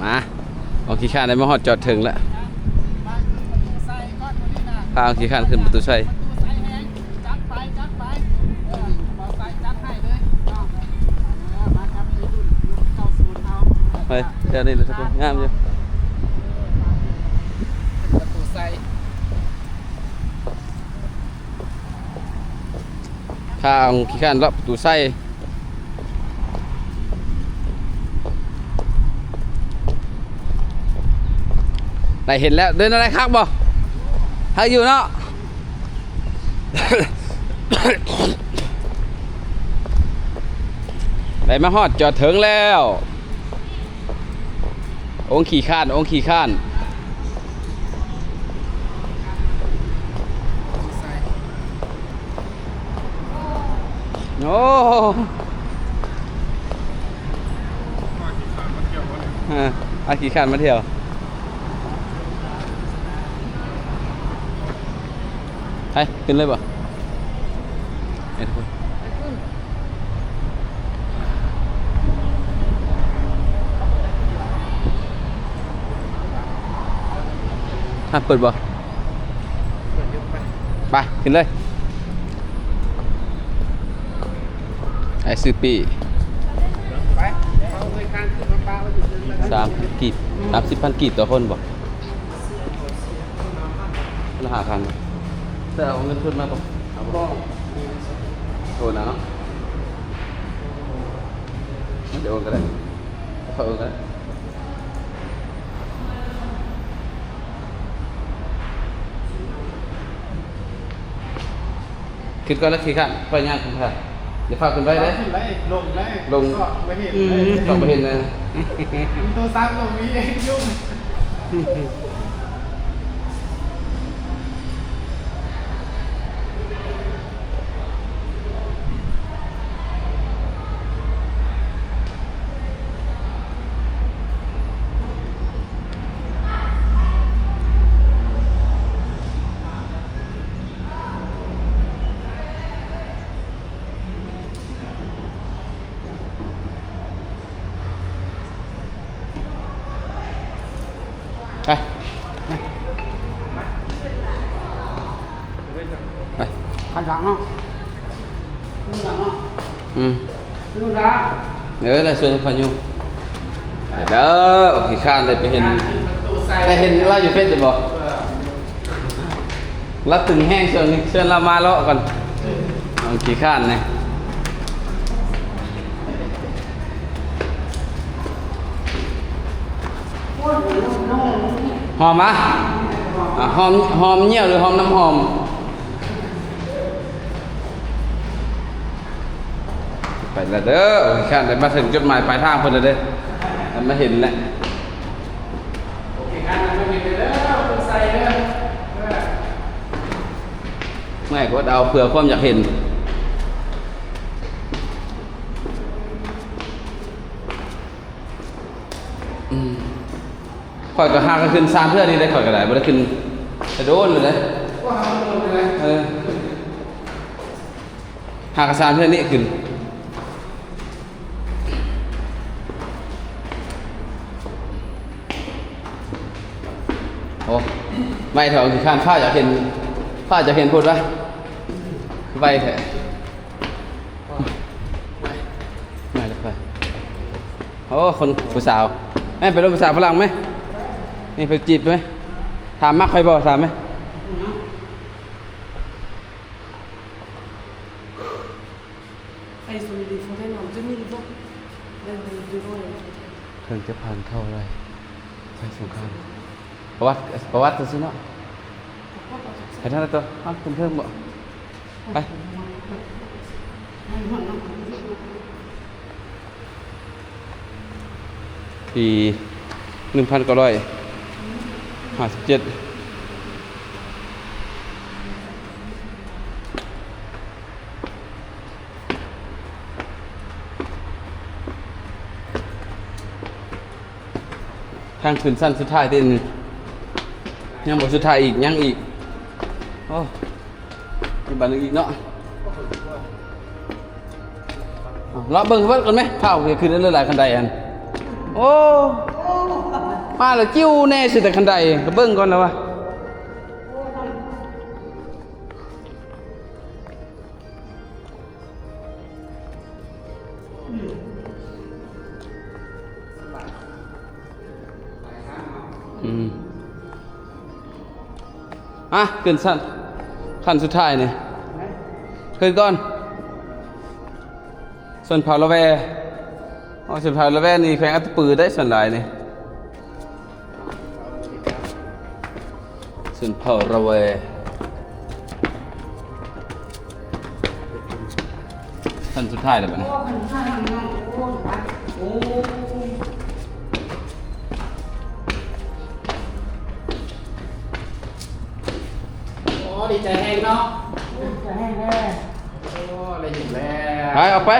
มาเอาขี้ข้านได้มาฮอดจอดถึงแล้วพาเอาขี้ข้านขึ้นประตูใส่เฮ้ยเดี๋ยวนี้เลยทุกคนงามอยู่พาเอาขี้ข้านเลาะประตูใส่ได้เห็นแล้วเดินอะไรคักบ่คักอยู่เนาะ ได้มาฮอดจอดถึงแล้วองค์ขี่ข้านองค์ขี่ข้านโอ้อาขี่ข้านมาเที่ยวไปขึ้นเลยป่ะเอ็ดคนเปิดบ่ไปขึ้นเลยไอซื้อปี3,000 กีบ30,000 กีบต่อคนบ่ละ5,000แต่เอาเงินทุนมาป่ะเอาบ่โอนนะเนาะเดี๋ยวโอนก็ได้เขาโอนก็ได้ขึ้นก่อนแล้วขี่ข้านไปย่างขึ้นค่ะเดี๋ยวพาขึ้นไปเลยลงไม่เห็นต้องไม่เห็นนะตัวซ้ำลงนี้เองยุ่งไปไปขันหลังเนาะขันหลังเนาะดูนะอะไรส่วนพายุเด้อขี่ข้านเลยไปเห็นได้เห็นเราอยู่เฟซจะบอกเราตึงแห้งเชิญเรามาเลาะก่อนขี่ข้านเนี่ยหอมมะหอมเงี้ยวหรือหอมน้ำหอมไปแล้วเด้อข้านได้มาถึงจุดหมายปลายทางเพิ่นแล้วเด้อมาเห็นแล้วโอเคการนั้นไม่เป็นเด้อคุณใส่เด้อไม่ก็เอาเผื่อความอยากเห็นข่อยก็หากันขึ้น3เพื่อนี่ได้ข่อยก็ได้บ่ได้ขึ้นกระโดดเลยเด้หากระ3เพื่อนี้ขึ้นโอ้ไม่เถอะคือข้ามผ้าอยากเห็นพูดว่าไปแท้ไม่เลยไปโอ้คนผู้สาวแม่ไปรถภาษาฝรั่งไหมนี่ไปจีบไหมถามมักใครบอกถามไหมไอ้สมุดีโฟเทนหอมจะมีดีบ่เรื่องดีบ่เพิ่งจะผ่านเข้าอะไรใช่สงครามประวัติสิเนาะไปท่านตัวห้ามเพิ่มบ่ไปปี1957ทางขึ้นสั้นสุดท้ายที่ยังบทสุดท้ายอีกยังอีกโอ้ยบันนึงอีกเนาะเลาะเบิ่งเพิ่นก่อนไหมเผาขึ้นเรื่อยๆหลายคันใดอันโอ้ มาแล้วจิ้วแน่สิแต่คันใดก็เบิ่งก่อนแล้ววะขึ้นสั้นขั้นสุดท้ายนี่ขึ้นก่อนส่วนเผาละแวส่วนเผาละแวนี่แขวงอัตตปือได้ส่วนหลายนี่ส่วนเผาละแวขั้นสุดท้ายแล้วบัดนี้ดีใจแห้งเนาะ จะแห้งแน่ โอ้อะไรอยู่แล้ว ไปเอาไป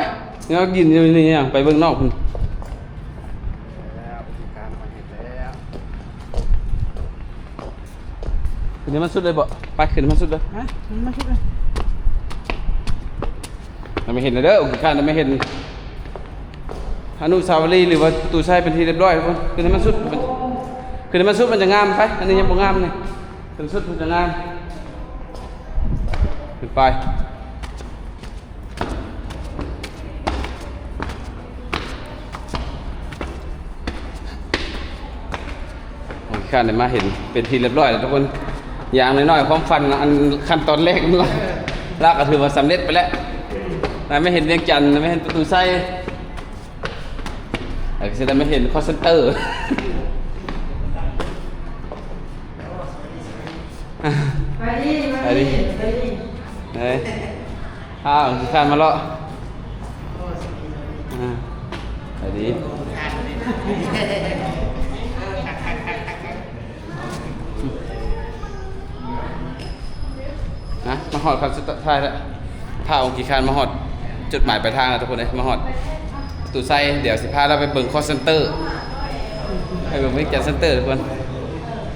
งั้นกินอยู่นี่ยังไปเบิ่งนอกพุ่น แล้วพิธีการมาเห็นแล้ว ขึ้นให้มันสุดเลยบ่ไปขึ้นให้มันสุดเลย ฮะมันมาคิดเลย เราไม่เห็นเลยเด้อข้างเราไม่เห็นอนุสาวรีย์หรือว่าตู้ใช้เป็นที่เรียบร้อยทุกคนขึ้นให้มันสุดขึ้นให้มันสุดมันจะงามไปอันนี้ยังบ่งามนี่ขึ้นสุดมันจะงามขึ้นไปข้างได้มาเห็นเป็นที่เรียบร้อยแล้วทุกคนอย่างน้อยๆความฝันอันขั้นตอนแรกมันลากก็ถือว่าสำเร็จไปแล้วแต่ไม่เห็นเวียงจันทร์ไม่เห็นประตูไส้แต่ก็จะไม่เห็นคอร์เซนเตอร์ไปดิไปดิไปดิ เฮ้ยคือข้ามมาแล้วไปดีนะมาหอดครับสุดท้ายแล้วพาองค์กี่คันมาหอดจุดหมายปลายทางแล้วทุกคนเลยมาหอดประตูไส้เดี๋ยวสิพาเราไปเบิ่งคอร์เซนเตอร์ไปเบิ่งวิกเตอร์เซนเตอร์ทุกคน